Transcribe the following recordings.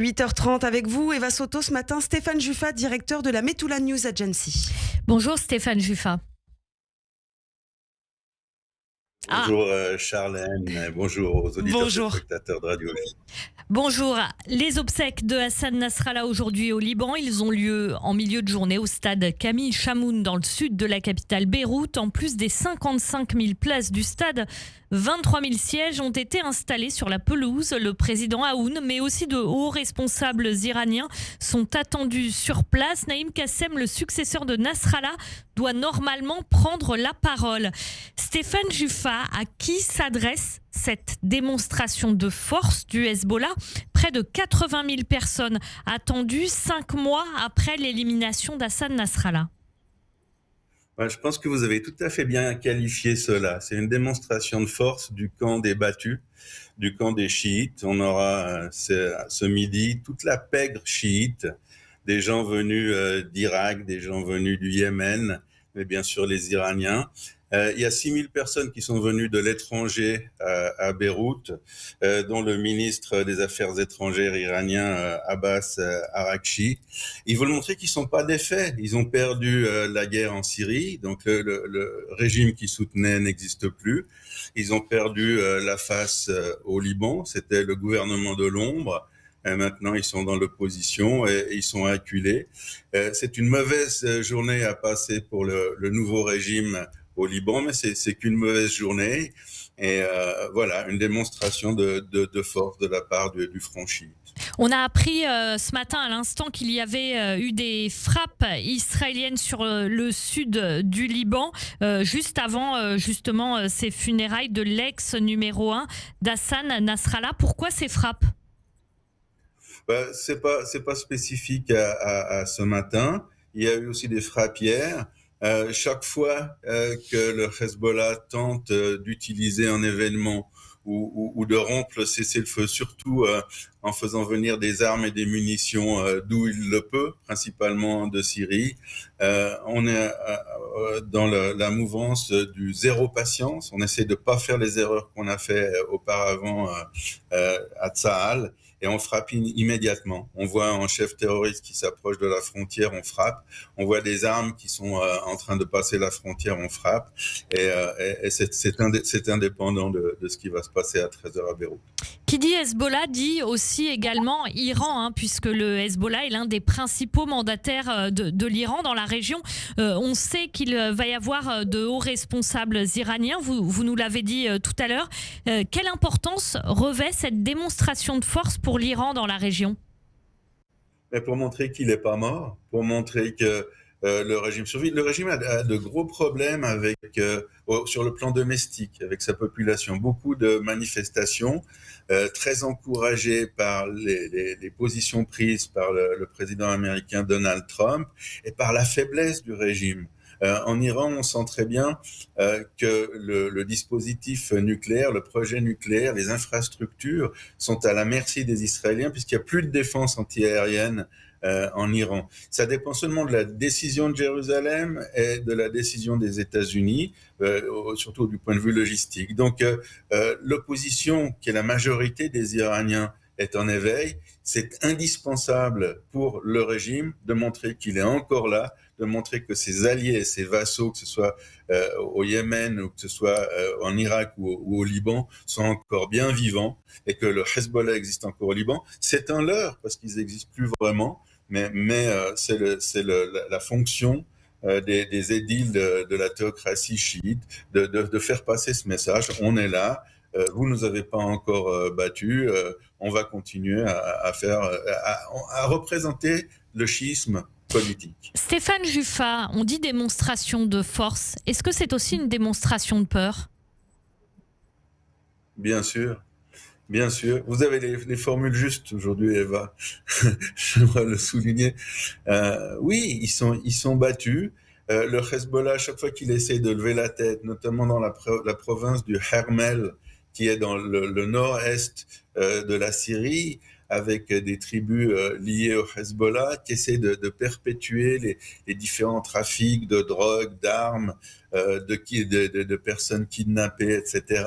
8h30 avec vous, Eva Soto, ce matin, Stéphane Juffa, directeur de la Metula News Agency. Bonjour Stéphane Juffa. Bonjour Charlène, bonjour aux auditeurs et spectateurs de Radio J. Bonjour. Les obsèques de Hassan Nasrallah aujourd'hui au Liban, ils ont lieu en milieu de journée au stade Camille Chamoun dans le sud de la capitale Beyrouth. En plus des 55 000 places du stade, 23 000 sièges ont été installés sur la pelouse. Le président Aoun, mais aussi de hauts responsables iraniens sont attendus sur place. Naïm Kassem, le successeur de Nasrallah, doit normalement prendre la parole. Stéphane Juffa, à qui s'adresse cette démonstration de force du Hezbollah? Près de 80 000 personnes attendues 5 mois après l'élimination d'Hassan Nasrallah. Je pense que vous avez tout à fait bien qualifié cela. C'est une démonstration de force du camp des battus, du camp des chiites. On aura ce midi toute la pègre chiite, des gens venus d'Irak, des gens venus du Yémen, mais bien sûr les Iraniens. Il y a 6 000 personnes qui sont venues de l'étranger à Beyrouth, dont le ministre des Affaires étrangères iranien Abbas Araghchi. Ils veulent montrer qu'ils sont pas défaits. Ils ont perdu la guerre en Syrie, donc le régime qui soutenait n'existe plus. Ils ont perdu la face au Liban, c'était le gouvernement de l'ombre. Et maintenant, ils sont dans l'opposition et ils sont acculés. C'est une mauvaise journée à passer pour le nouveau régime au Liban, mais c'est qu'une mauvaise journée. Et voilà, une démonstration de force de la part du front chiite. On a appris ce matin à l'instant qu'il y avait eu des frappes israéliennes sur le sud du Liban, juste avant justement ces funérailles de l'ex numéro 1 d'Hassan Nasrallah. Pourquoi ces frappes ? C'est pas spécifique à ce matin. Il y a eu aussi des frappes hier. Chaque fois que le Hezbollah tente d'utiliser un événement ou de rompre le cessez-le-feu, surtout en faisant venir des armes et des munitions d'où il le peut, principalement de Syrie, on est dans la mouvance du zéro patience. On essaie de pas faire les erreurs qu'on a fait auparavant à Tsahal. Et on frappe immédiatement. On voit un chef terroriste qui s'approche de la frontière, on frappe. On voit des armes qui sont en train de passer la frontière, on frappe. Et c'est indépendant de ce qui va se passer à 13h à Beyrouth. Qui dit Hezbollah dit aussi également Iran, puisque le Hezbollah est l'un des principaux mandataires de l'Iran dans la région. On sait qu'il va y avoir de hauts responsables iraniens, vous nous l'avez dit tout à l'heure. Quelle importance revêt cette démonstration de force pour l'Iran dans la région? Mais pour montrer qu'il n'est pas mort, pour montrer que le régime survit. Le régime a de gros problèmes sur le plan domestique, avec sa population. Beaucoup de manifestations très encouragées par les positions prises par le président américain Donald Trump et par la faiblesse du régime. En Iran, on sent très bien que le dispositif nucléaire, le projet nucléaire, les infrastructures sont à la merci des Israéliens puisqu'il n'y a plus de défense antiaérienne en Iran. Ça dépend seulement de la décision de Jérusalem et de la décision des États-Unis, surtout du point de vue logistique. Donc, l'opposition, qui est la majorité des Iraniens, est en éveil. C'est indispensable pour le régime de montrer qu'il est encore là, de montrer que ses alliés et ses vassaux, que ce soit au Yémen ou que ce soit en Irak ou au Liban, sont encore bien vivants et que le Hezbollah existe encore au Liban. C'est un leurre parce qu'ils n'existent plus vraiment, mais c'est la fonction des édiles de la théocratie chiite de faire passer ce message. On est là. Vous nous avez pas encore battus. On va continuer à représenter le chiisme politique. Stéphane Juffa, on dit démonstration de force. Est-ce que c'est aussi une démonstration de peur? Bien sûr. Bien sûr. Vous avez les formules justes aujourd'hui, Eva. J'aimerais le souligner. Oui, ils sont battus. Le Hezbollah, chaque fois qu'il essaie de lever la tête, notamment dans la province du Hermel, qui est dans le nord-est de la Syrie, avec des tribus liées au Hezbollah qui essaient de perpétuer les différents trafics de drogue, d'armes, de personnes kidnappées, etc.,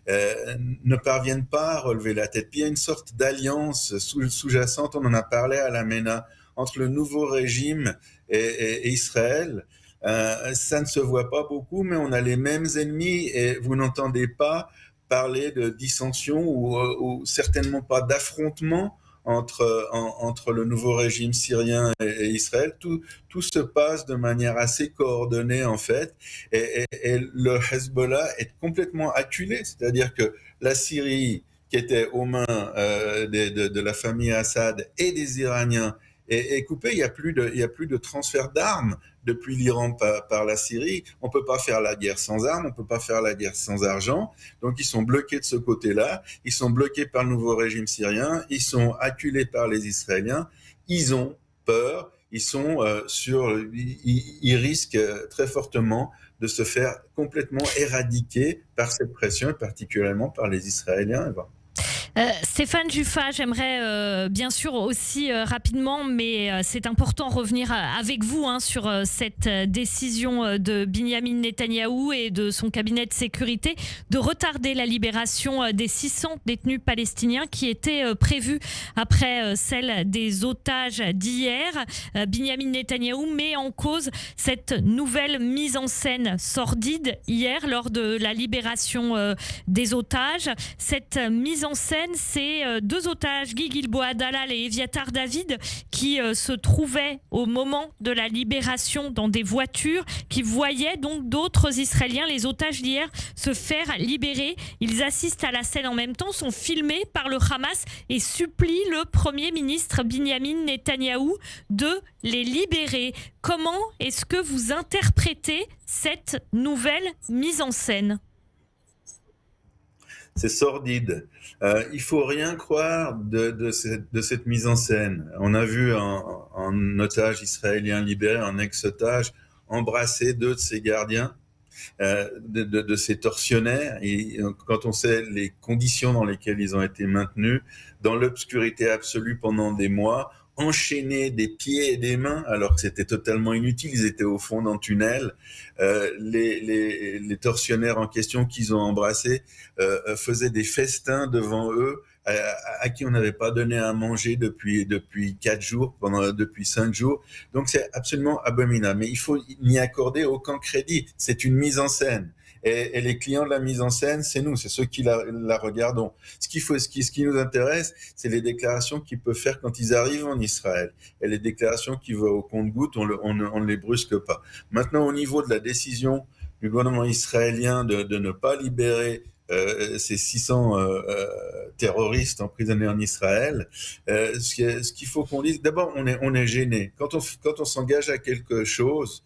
ne parviennent pas à relever la tête. Puis il y a une sorte d'alliance sous-jacente, on en a parlé à la MENA, entre le nouveau régime et Israël. Ça ne se voit pas beaucoup, mais on a les mêmes ennemis et vous n'entendez pas parler de dissension ou certainement pas d'affrontement entre le nouveau régime syrien et Israël. Tout se passe de manière assez coordonnée en fait, et le Hezbollah est complètement acculé, c'est-à-dire que la Syrie, qui était aux mains de la famille Assad et des Iraniens, est coupée. Il y a plus de transfert d'armes depuis l'Iran par la Syrie. On peut pas faire la guerre sans armes, on peut pas faire la guerre sans argent. Donc ils sont bloqués de ce côté-là. Ils sont bloqués par le nouveau régime syrien. Ils sont acculés par les Israéliens. Ils ont peur. Ils risquent très fortement de se faire complètement éradiquer par cette pression, et particulièrement par les Israéliens. Stéphane Juffa, j'aimerais bien sûr aussi rapidement, mais c'est important, revenir avec vous sur cette décision de Binyamin Netanyahou et de son cabinet de sécurité de retarder la libération des 600 détenus palestiniens qui étaient prévus après celle des otages d'hier. Binyamin Netanyahou met en cause cette nouvelle mise en scène sordide hier lors de la libération des otages. Cette mise en scène, c'est deux otages, Guy Gilboa Dalal et Eviatar David, qui se trouvaient au moment de la libération dans des voitures, qui voyaient donc d'autres Israéliens, les otages d'hier, se faire libérer. Ils assistent à la scène en même temps, sont filmés par le Hamas et supplient le Premier ministre Binyamin Netanyahou de les libérer. Comment est-ce que vous interprétez cette nouvelle mise en scène ? C'est sordide. Il faut rien croire de cette mise en scène. On a vu un otage israélien libéré, un ex-otage, embrasser deux de ses gardiens, de ses tortionnaires. Et quand on sait les conditions dans lesquelles ils ont été maintenus, dans l'obscurité absolue pendant des mois, enchaînés des pieds et des mains, alors que c'était totalement inutile, ils étaient au fond d'un tunnel. Les tortionnaires en question qu'ils ont embrassés faisaient des festins devant eux, à qui on n'avait pas donné à manger depuis 4 jours, depuis 5 jours. Donc c'est absolument abominable. Mais il faut n'y accorder aucun crédit. C'est une mise en scène. Et les clients de la mise en scène, c'est nous, c'est ceux qui la regardons. Ce qui nous intéresse, c'est les déclarations qu'ils peuvent faire quand ils arrivent en Israël. Et les déclarations qui vont au compte-gouttes, on ne les brusque pas. Maintenant, au niveau de la décision du gouvernement israélien de ne pas libérer ces 600 terroristes emprisonnés en Israël, ce qu'il faut qu'on dise, d'abord, on est gêné. Quand on s'engage à quelque chose,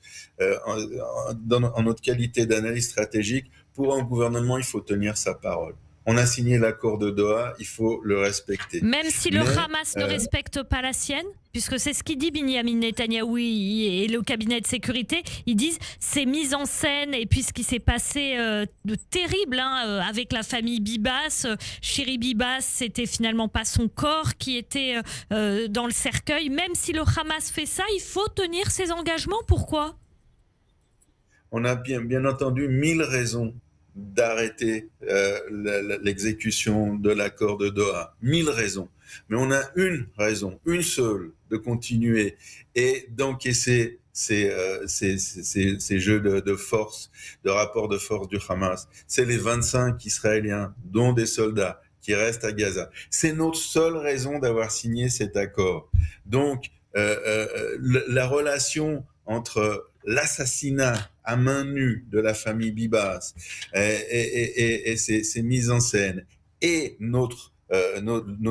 en notre qualité d'analyse stratégique, pour un gouvernement, il faut tenir sa parole. On a signé l'accord de Doha, il faut le respecter. Même si le Hamas ne respecte pas la sienne, puisque c'est ce qu'il dit Binyamin Netanyahou et le cabinet de sécurité, ils disent c'est mise en scène, et puis ce qui s'est passé de terrible avec la famille Bibas, Shiri Bibas, c'était finalement pas son corps qui était dans le cercueil. Même si le Hamas fait ça, il faut tenir ses engagements. Pourquoi ? On a bien entendu 1000 raisons d'arrêter l'exécution de l'accord de Doha. 1000 raisons. Mais on a une raison, une seule, de continuer et d'encaisser ces jeux de force, de rapport de force du Hamas. C'est les 25 Israéliens, dont des soldats, qui restent à Gaza. C'est notre seule raison d'avoir signé cet accord. Donc, la relation entre l'assassinat à main nue de la famille Bibas et ces mises en scène et notre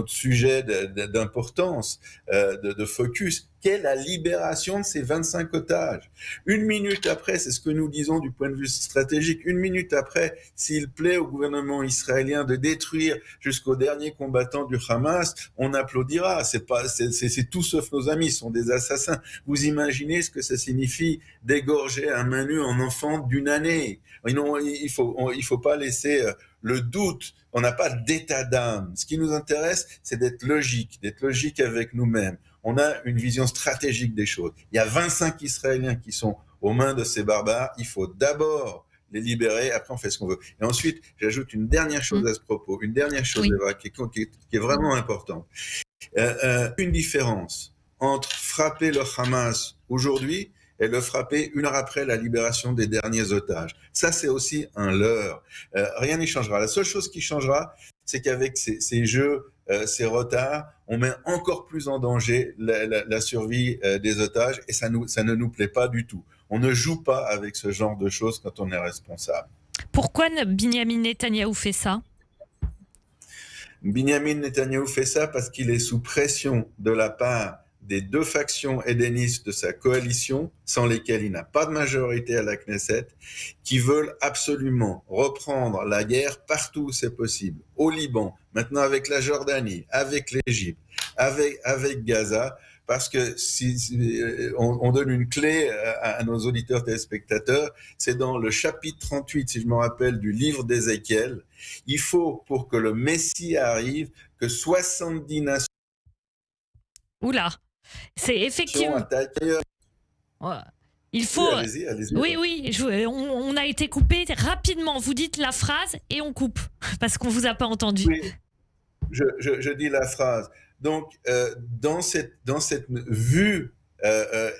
sujet d'importance, de focus, qu'est la libération de ces 25 otages. Une minute après, c'est ce que nous disons du point de vue stratégique, une minute après, s'il plaît au gouvernement israélien de détruire jusqu'au dernier combattant du Hamas, on applaudira. C'est tout sauf nos amis, ce sont des assassins. Vous imaginez ce que ça signifie d'égorger à main nue un enfant d'1 année. Il faut pas laisser le doute, on n'a pas d'état d'âme. Ce qui nous intéresse, c'est d'être logique avec nous-mêmes. On a une vision stratégique des choses. Il y a 25 Israéliens qui sont aux mains de ces barbares. Il faut d'abord les libérer, après on fait ce qu'on veut. Et ensuite, j'ajoute une dernière chose à ce propos, une dernière chose, Oui. Eva, qui est vraiment importante. Une différence entre frapper le Hamas aujourd'hui et le frapper une heure après la libération des derniers otages. Ça, c'est aussi un leurre. Rien n'y changera. La seule chose qui changera, c'est qu'avec ces jeux, ces retards, on met encore plus en danger la survie des otages et ça ne nous plaît pas du tout. On ne joue pas avec ce genre de choses quand on est responsable. Pourquoi Binyamin Netanyahou fait ça ? Binyamin Netanyahou fait ça parce qu'il est sous pression de la part des deux factions édénistes de sa coalition, sans lesquelles il n'a pas de majorité à la Knesset, qui veulent absolument reprendre la guerre partout où c'est possible, au Liban, maintenant avec la Jordanie, avec l'Égypte, avec Gaza, parce que si on donne une clé à nos auditeurs téléspectateurs, c'est dans le chapitre 38, si je me rappelle, du livre d'Ézéchiel. Il faut, pour que le Messie arrive, que 70 nations Oula, c'est effectivement... attaquent. Ouais. Il faut... Oui, allez-y. Oui, on a été coupé rapidement. Vous dites la phrase et on coupe, parce qu'on ne vous a pas entendu. Oui, je dis la phrase. Donc, dans cette vue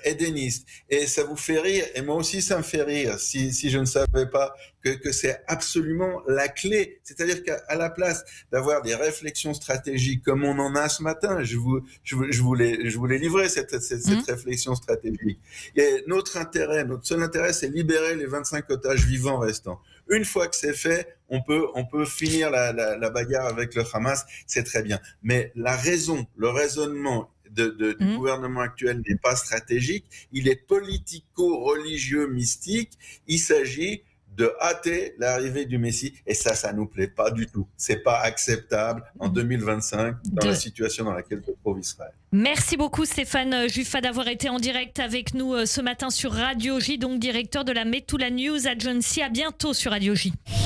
édéniste, et ça vous fait rire, et moi aussi ça me fait rire, si je ne savais pas que c'est absolument la clé. C'est-à-dire qu'à la place d'avoir des réflexions stratégiques comme on en a ce matin, je voulais livrer cette réflexion stratégique. Et notre seul intérêt, c'est libérer les 25 otages vivants restants. Une fois que c'est fait, on peut finir la bagarre avec le Hamas, c'est très bien. Mais le raisonnement du gouvernement actuel n'est pas stratégique, il est politico-religieux mystique. Il s'agit de hâter l'arrivée du Messie, et ça nous plaît pas du tout. C'est pas acceptable en 2025 dans la situation dans laquelle se trouve Israël. Merci beaucoup Stéphane Juffa d'avoir été en direct avec nous ce matin sur Radio J, donc directeur de la Metula News Agency. À bientôt sur Radio J.